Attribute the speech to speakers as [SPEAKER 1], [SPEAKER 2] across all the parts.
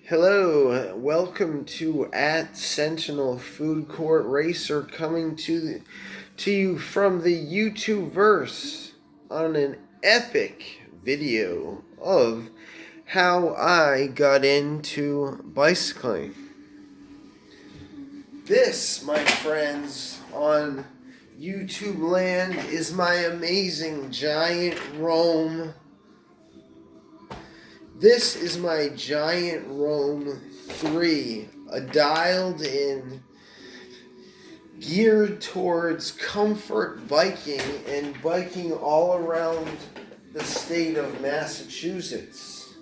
[SPEAKER 1] Hello, welcome to at Sentinel Food Court Racer coming to you from the YouTube verse on an epic video of how I got into bicycling. This, my friends, on YouTube land is my amazing giant Rome. This is my giant Rome 3, a dialed in, geared towards comfort biking and biking all around the state of Massachusetts.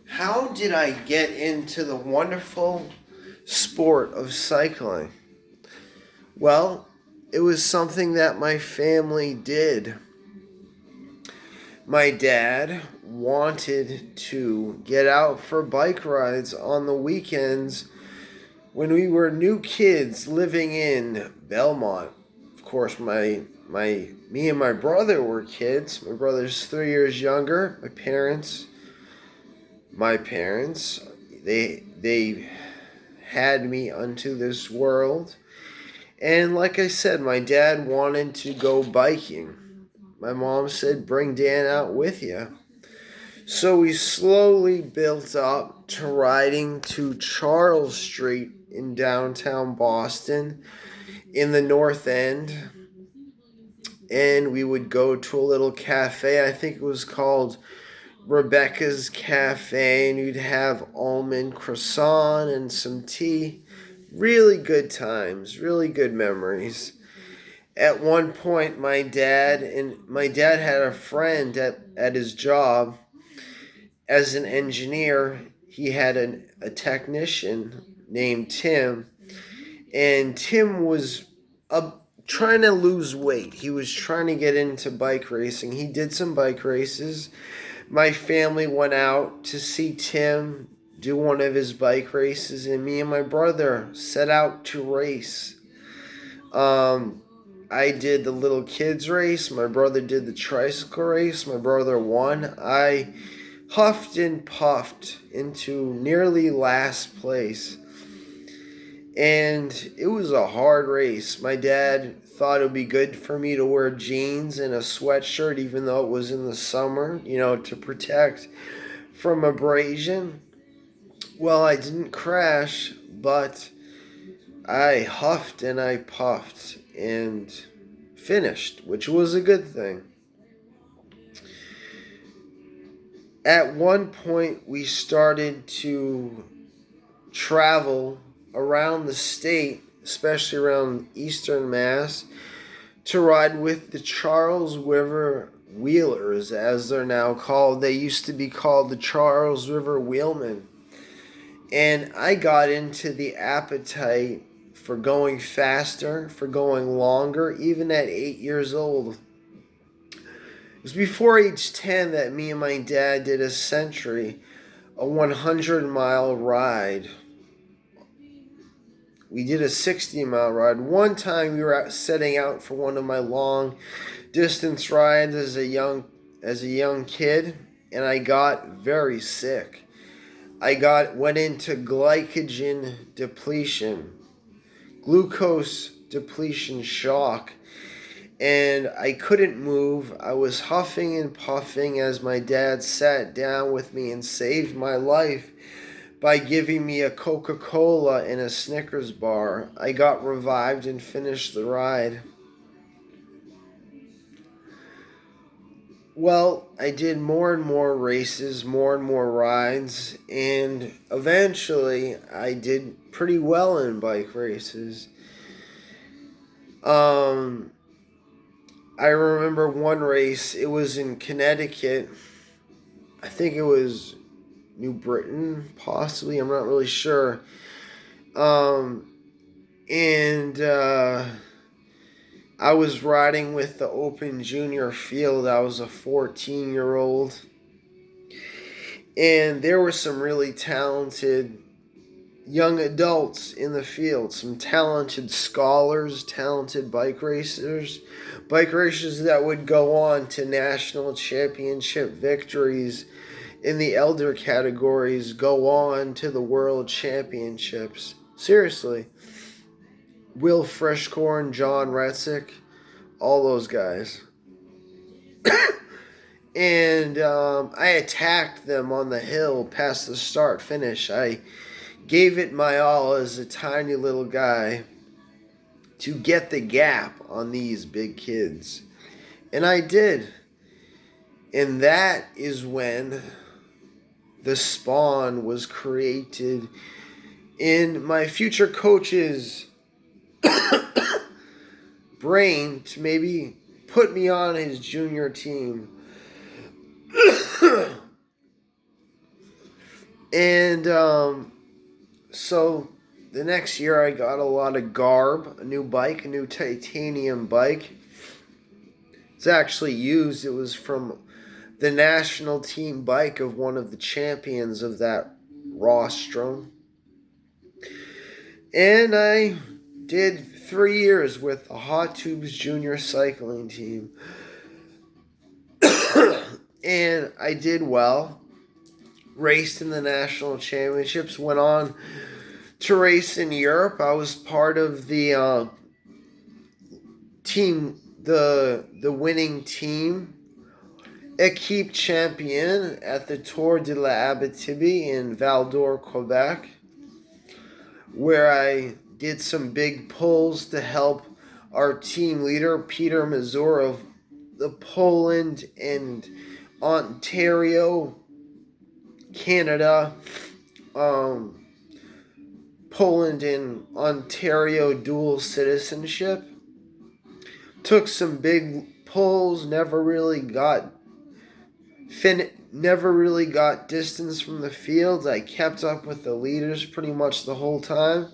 [SPEAKER 1] How did I get into the wonderful sport of cycling? Well, it was something that my family did. My dad wanted to get out for bike rides on the weekends when we were new kids living in Belmont. Of course, me and my brother were kids. My brother's 3 years younger. My parents, they had me unto this world. And like I said, my dad wanted to go biking. My mom said, bring Dan out with you. So we slowly built up to riding to Charles Street in downtown Boston in the North End. And we would go to a little cafe. I think it was called Rebecca's Cafe. And you'd have almond croissant and some tea. Really good times, really good memories. At one point, my dad had a friend at his job as an engineer. He had a technician named Tim, and Tim was trying to lose weight. He was trying to get into bike racing. He did some bike races. My family went out to see Tim do one of his bike races, and me and my brother set out to race. I did the little kids race. My brother did the tricycle race. My brother won. I huffed and puffed into nearly last place. And it was a hard race. My dad thought it would be good for me to wear jeans and a sweatshirt even though it was in the summer, to protect from abrasion. Well, I didn't crash, but I huffed and I puffed and finished, which was a good thing. At one point, we started to travel around the state, especially around Eastern Mass, to ride with the Charles River Wheelers, as they're now called. They used to be called the Charles River Wheelmen. And I got into the appetite for going faster, for going longer, even at 8 years old. It was before age 10 that me and my dad did a 100-mile ride. We did a 60-mile ride. One time we were setting out for one of my long distance rides as a young kid, and I got very sick. I went into glucose depletion shock, and I couldn't move. I was huffing and puffing as my dad sat down with me and saved my life by giving me a Coca-Cola and a Snickers bar. I got revived and finished the ride. Well, I did more and more races, more and more rides, and eventually I did pretty well in bike races. I remember one race, it was in Connecticut. I think it was New Britain, possibly. I'm not really sure. And I was riding with the Open Junior field. I was a 14-year-old. And there were some really talented young adults in the field, some talented scholars, talented bike racers that would go on to national championship victories in the elder categories go on to the world championships. Seriously. Will Freshcorn, John Retzik, all those guys. And I attacked them on the hill past the start finish. I gave it my all as a tiny little guy to get the gap on these big kids. And I did. And that is when the spawn was created in my future coach's brain to maybe put me on his junior team. And so the next year I got a lot of garb, a new bike, a new titanium bike. It's actually used. It was from the national team bike of one of the champions of that rostrum. And I did 3 years with the Hot Tubes Junior Cycling Team. And I did well. Raced in the national championships. Went on to race in Europe. I was part of the team, the winning team, Equipe Champion at the Tour de l'Abitibi in Val d'Or, Quebec, where I did some big pulls to help our team leader, Peter Mazur of the Poland and Ontario, Canada, Poland and Ontario dual citizenship. Took some big pulls, never really got distance from the field. I kept up with the leaders pretty much the whole time.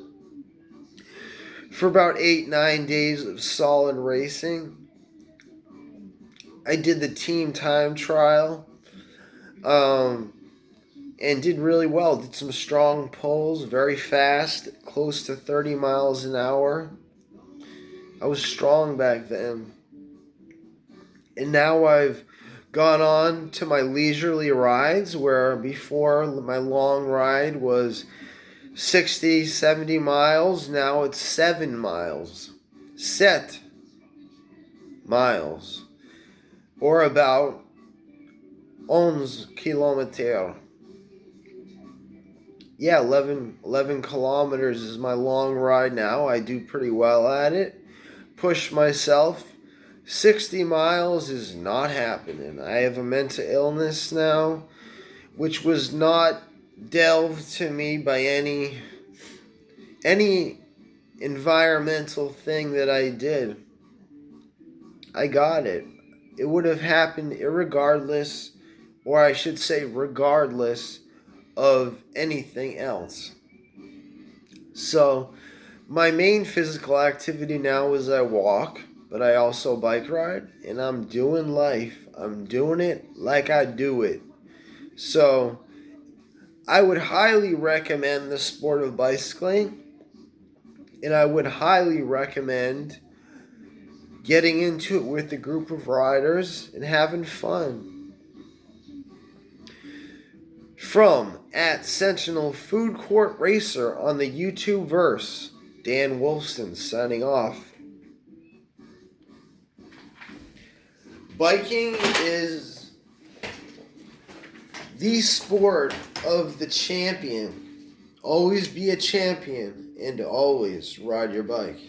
[SPEAKER 1] For about 8-9 days of solid racing. I did the team time trial. And did really well. Did some strong pulls, very fast, close to 30 miles an hour. I was strong back then. And now I've gone on to my leisurely rides, where before my long ride was 60, 70 miles. Now it's 7 miles. Set miles. Or about 11 kilometers. Yeah, 11 kilometers is my long ride now. I do pretty well at it. Push myself. 60 miles is not happening. I have a mental illness now, which was not delved to me by any environmental thing that I did. I got it. It would have happened irregardless, or I should say regardless of anything else. So my main physical activity now is I walk, but I also bike ride, and I'm doing life. I'm doing it like I do it. So I would highly recommend the sport of bicycling, and I would highly recommend getting into it with a group of riders and having fun. From at Sentinel Food Court Racer on the YouTube verse, Dan Wolfson signing off. Biking is the sport of the champion. Always be a champion and always ride your bike.